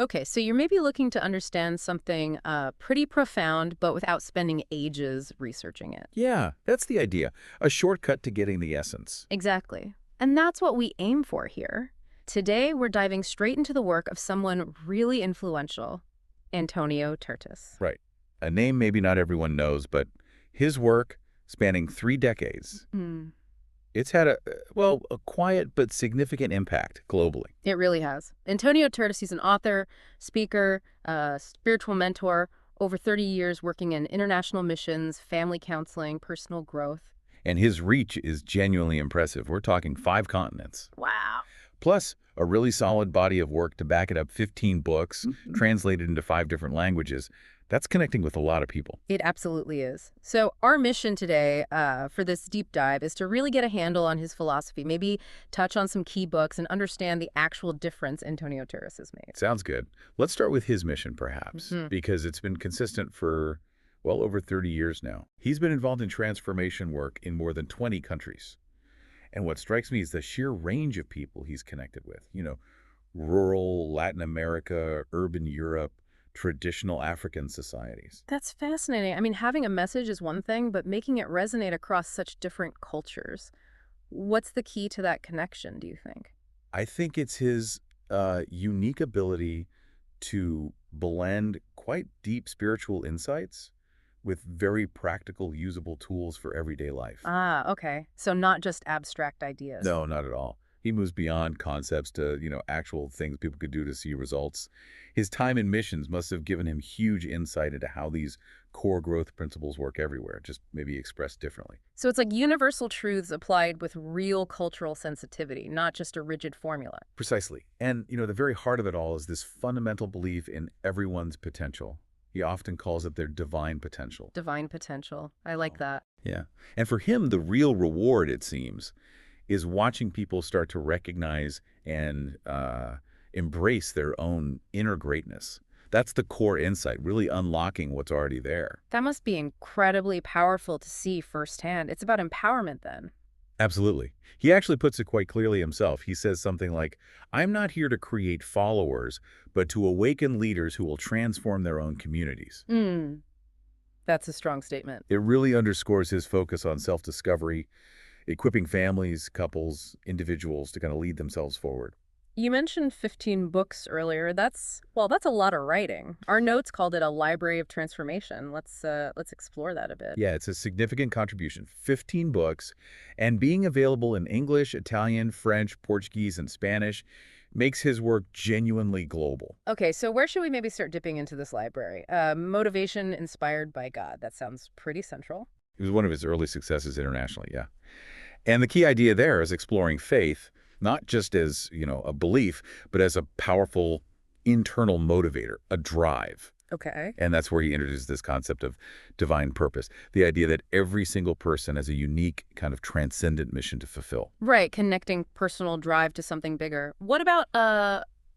Okay, so you're maybe looking to understand something pretty profound, but without spending ages researching it. Yeah, that's the idea. A shortcut to getting the essence. Exactly. And that's what we aim for here. Today, we're diving straight into the work of someone really influential, Antonio Tertus. Right. A name maybe not everyone knows, but his work, spanning 3 decades, Hmm. it's had a quiet but significant impact globally. It really has. Antonio Tertus, he's an author, speaker, spiritual mentor, over 30 years working in international missions, family counseling, personal growth. And his reach is genuinely impressive. We're talking 5 continents. Wow. Plus, a really solid body of work to back it up, 15 books, translated into 5 different languages. That's connecting with a lot of people. It absolutely is. So our mission today for this deep dive is to really get a handle on his philosophy, maybe touch on some key books and understand the actual difference Antonio Tertus has made. Sounds good. Let's start with his mission, perhaps, Mhm. because it's been consistent for, well, over 30 years now. He's been involved in transformation work in more than 20 countries. And what strikes me is the sheer range of people he's connected with. Rural Latin America, urban Europe, traditional African societies. That's fascinating. I mean, having a message is one thing, but making it resonate across such different cultures. What's the key to that connection, do you think? I think it's his unique ability to blend quite deep spiritual insights with very practical, usable tools for everyday life. Ah, okay. So not just abstract ideas. No, not at all. He moves beyond concepts to, actual things people could do to see results. His time in missions must have given him huge insight into how these core growth principles work everywhere, just maybe expressed differently. So it's like universal truths applied with real cultural sensitivity, not just a rigid formula. Precisely. And, the very heart of it all is this fundamental belief in everyone's potential. He often calls it their divine potential. Divine potential. I like that. Yeah. And for him, the real reward, it seems, is watching people start to recognize and embrace their own inner greatness. That's the core insight, really unlocking what's already there. That must be incredibly powerful to see firsthand. It's about empowerment then. Absolutely. He actually puts it quite clearly himself. He says something like, I'm not here to create followers, but to awaken leaders who will transform their own communities. Hmm. That's a strong statement. It really underscores his focus on self-discovery, equipping families, couples, individuals to kind of lead themselves forward. You mentioned 15 books earlier. That's a lot of writing. Our notes called it a library of transformation. Let's explore that a bit. Yeah, it's a significant contribution. 15 books, and being available in English, Italian, French, Portuguese, and Spanish makes his work genuinely global. Okay, so where should we maybe start dipping into this library? Motivation inspired by God. That sounds pretty central. It was one of his early successes internationally, yeah. And the key idea there is exploring faith, not just as, a belief, but as a powerful internal motivator, a drive. Okay. And that's where he introduces this concept of divine purpose, the idea that every single person has a unique kind of transcendent mission to fulfill. Right, connecting personal drive to something bigger. What about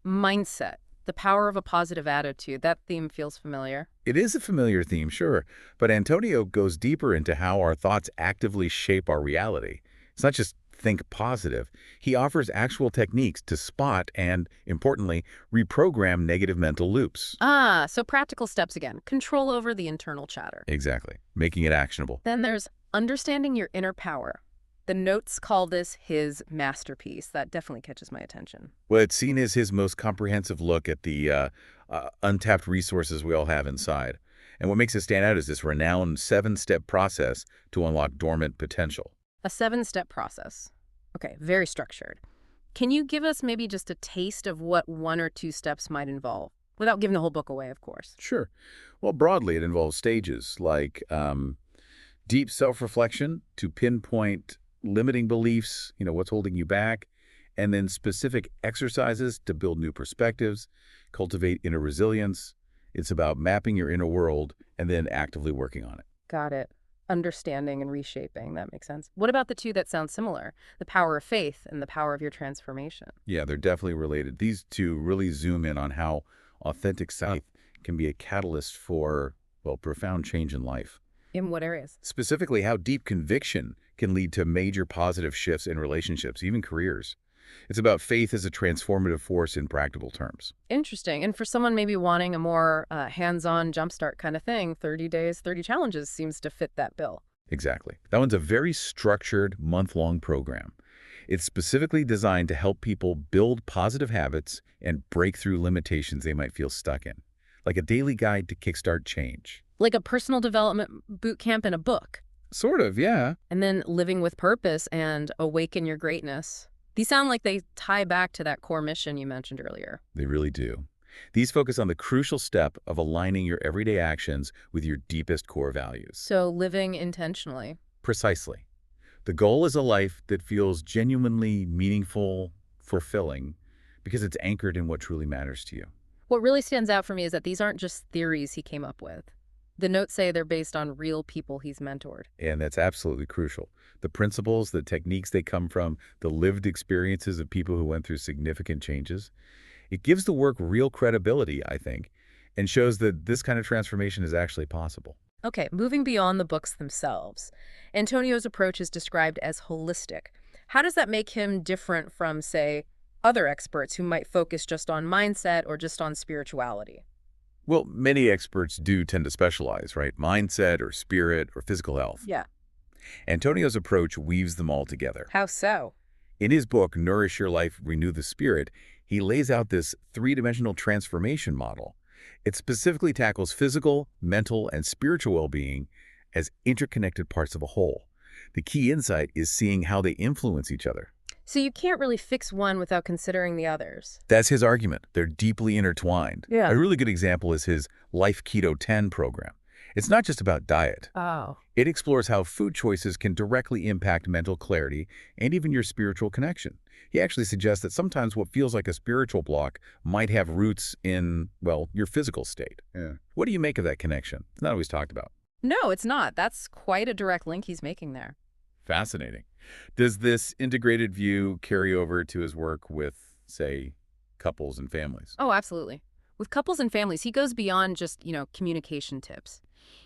mindset? The power of a positive attitude. That theme feels familiar. It is a familiar theme, sure, but Antonio goes deeper into how our thoughts actively shape our reality. It's not just think positive. He offers actual techniques to spot and, importantly, reprogram negative mental loops. Ah, so practical steps again. Control over the internal chatter. Exactly, making it actionable. Then there's understanding your inner power. The notes call this his masterpiece. That definitely catches my attention. Well, it's seen as his most comprehensive look at the untapped resources we all have inside. And what makes it stand out is this renowned 7-step process to unlock dormant potential. A 7-step process. Okay, very structured. Can you give us maybe just a taste of what 1 or 2 steps might involve? Without giving the whole book away, of course. Sure. Well, broadly, it involves stages like deep self-reflection to pinpoint limiting beliefs, what's holding you back, and then specific exercises to build new perspectives, cultivate inner resilience. It's about mapping your inner world and then actively working on it. Got it. Understanding and reshaping. That makes sense. What about the 2 that sound similar? The power of faith and the power of your transformation. Yeah, they're definitely related. These two really zoom in on how authentic faith can be a catalyst for, well, profound change in life. In what areas? Specifically, how deep conviction can lead to major positive shifts in relationships, even careers. It's about faith as a transformative force in practical terms. Interesting. And for someone maybe wanting a more hands-on jumpstart kind of thing, 30 days, 30 challenges seems to fit that bill. Exactly. That one's a very structured, month-long program. It's specifically designed to help people build positive habits and break through limitations they might feel stuck in, like a daily guide to kickstart change. Like a personal development boot camp in a book. Sort of, yeah. And then living with purpose and awaken your greatness. These sound like they tie back to that core mission you mentioned earlier. They really do. These focus on the crucial step of aligning your everyday actions with your deepest core values. So living intentionally. Precisely. The goal is a life that feels genuinely meaningful, fulfilling, because it's anchored in what truly matters to you. What really stands out for me is that these aren't just theories he came up with. The notes say they're based on real people he's mentored. And that's absolutely crucial. The principles, the techniques they come from, the lived experiences of people who went through significant changes, it gives the work real credibility, I think, and shows that this kind of transformation is actually possible. Okay, moving beyond the books themselves. Antonio's approach is described as holistic. How does that make him different from, say, other experts who might focus just on mindset or just on spirituality? Well, many experts do tend to specialize, right? Mindset or spirit or physical health. Yeah. Antonio's approach weaves them all together. How so? In his book, Nourish Your Life, Renew the Spirit, he lays out this three-dimensional transformation model. It specifically tackles physical, mental, and spiritual well-being as interconnected parts of a whole. The key insight is seeing how they influence each other. So you can't really fix one without considering the others. That's his argument. They're deeply intertwined. Yeah. A really good example is his Life Keto 10 program. It's not just about diet. Oh. It explores how food choices can directly impact mental clarity and even your spiritual connection. He actually suggests that sometimes what feels like a spiritual block might have roots in, well, your physical state. Yeah. What do you make of that connection? It's not always talked about. No, it's not. That's quite a direct link he's making there. Fascinating. Does this integrated view carry over to his work with, say, couples and families? Oh, absolutely. With couples and families, he goes beyond just, communication tips.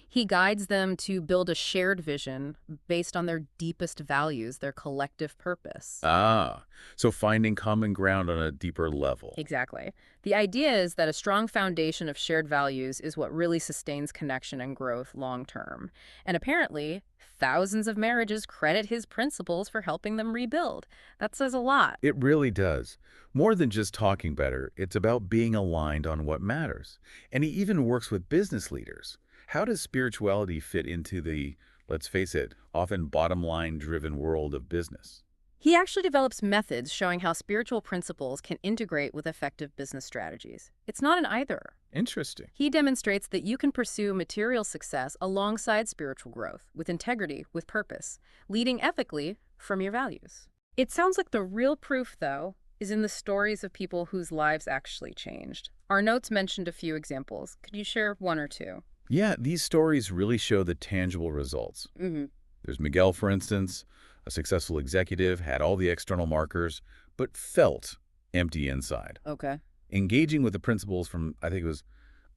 He guides them to build a shared vision based on their deepest values, their collective purpose. Ah, so finding common ground on a deeper level. Exactly. The idea is that a strong foundation of shared values is what really sustains connection and growth long term. And apparently, thousands of marriages credit his principles for helping them rebuild. That says a lot. It really does. More than just talking better, it's about being aligned on what matters. And he even works with business leaders. How does spirituality fit into the, let's face it, often bottom-line driven world of business? He actually develops methods showing how spiritual principles can integrate with effective business strategies. It's not an either. Interesting. He demonstrates that you can pursue material success alongside spiritual growth, with integrity, with purpose, leading ethically from your values. It sounds like the real proof, though, is in the stories of people whose lives actually changed. Our notes mentioned a few examples. Could you share one or two? Yeah, these stories really show the tangible results. There's Miguel, for instance, a successful executive, had all the external markers, but felt empty inside. Okay. Engaging with the principles from, I think it was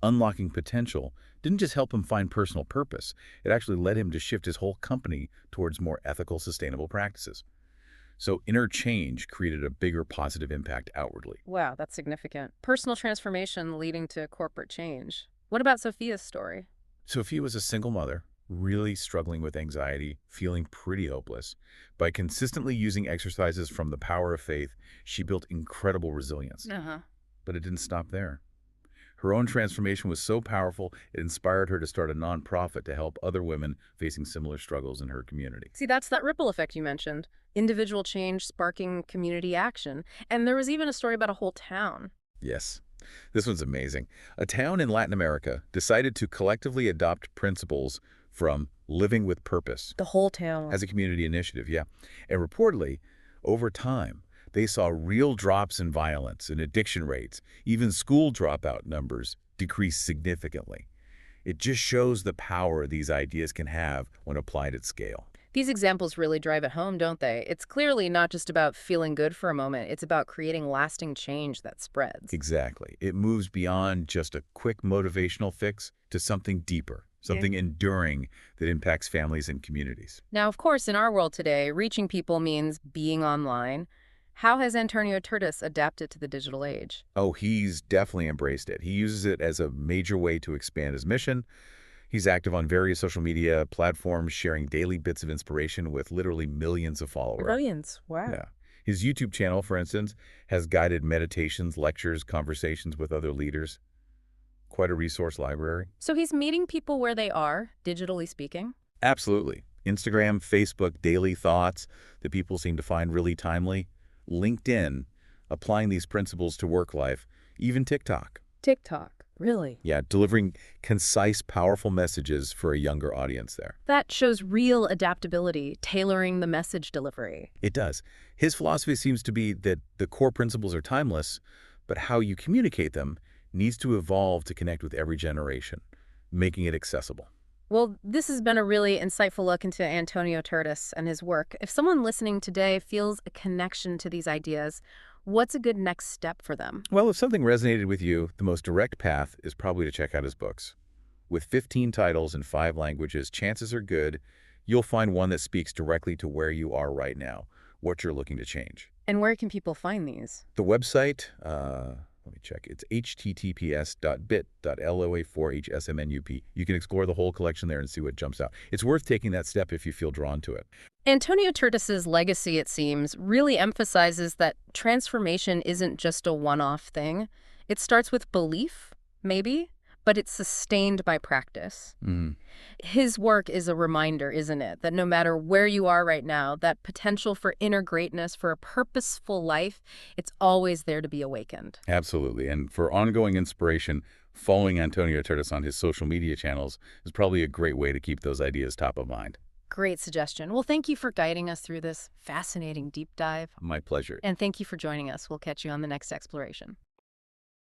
unlocking potential, didn't just help him find personal purpose. It actually led him to shift his whole company towards more ethical, sustainable practices. So inner change created a bigger positive impact outwardly. Wow, that's significant. Personal transformation leading to corporate change. What about Sophia's story? Sophia was a single mother, really struggling with anxiety, feeling pretty hopeless. By consistently using exercises from the power of faith, she built incredible resilience. But it didn't stop there. Her own transformation was so powerful, it inspired her to start a nonprofit to help other women facing similar struggles in her community. See, that's that ripple effect you mentioned. Individual change sparking community action. And there was even a story about a whole town. Yes. This one's amazing. A town in Latin America decided to collectively adopt principles from living with purpose The whole town. as a community initiative, yeah. And reportedly, over time, they saw real drops in violence and addiction rates. Even school dropout numbers decreased significantly. It just shows the power these ideas can have when applied at scale. These examples really drive it home, don't they? It's clearly not just about feeling good for a moment. It's about creating lasting change that spreads. Exactly. It moves beyond just a quick motivational fix to something deeper, something enduring that impacts families and communities. Now, of course, in our world today, reaching people means being online. How has Antonio Tertus adapted to the digital age? Oh, he's definitely embraced it. He uses it as a major way to expand his mission. He's active on various social media platforms, sharing daily bits of inspiration with literally millions of followers. Millions. Wow. Yeah. His YouTube channel, for instance, has guided meditations, lectures, conversations with other leaders. Quite a resource library. So he's meeting people where they are, digitally speaking? Absolutely. Instagram, Facebook, daily thoughts that people seem to find really timely. LinkedIn, applying these principles to work life. Even TikTok. TikTok. Really? Yeah, delivering concise, powerful messages for a younger audience there. That shows real adaptability, tailoring the message delivery. It does. His philosophy seems to be that the core principles are timeless, but how you communicate them needs to evolve to connect with every generation, making it accessible. Well, this has been a really insightful look into Antonio Tertus and his work. If someone listening today feels a connection to these ideas, what's a good next step for them? Well, if something resonated with you, the most direct path is probably to check out his books. With 15 titles in 5 languages, chances are good you'll find one that speaks directly to where you are right now, what you're looking to change. And where can people find these? The website, let me check. It's https://bit.loa4hsmnup. You can explore the whole collection there and see what jumps out. It's worth taking that step if you feel drawn to it. Antonio Tertus's legacy, it seems, really emphasizes that transformation isn't just a one-off thing. It starts with belief, maybe, but it's sustained by practice. Mm. His work is a reminder, isn't it, that no matter where you are right now, that potential for inner greatness, for a purposeful life, it's always there to be awakened. Absolutely. And for ongoing inspiration, following Antonio Tertus on his social media channels is probably a great way to keep those ideas top of mind. Great suggestion. Well, thank you for guiding us through this fascinating deep dive. My pleasure. And thank you for joining us. We'll catch you on the next exploration.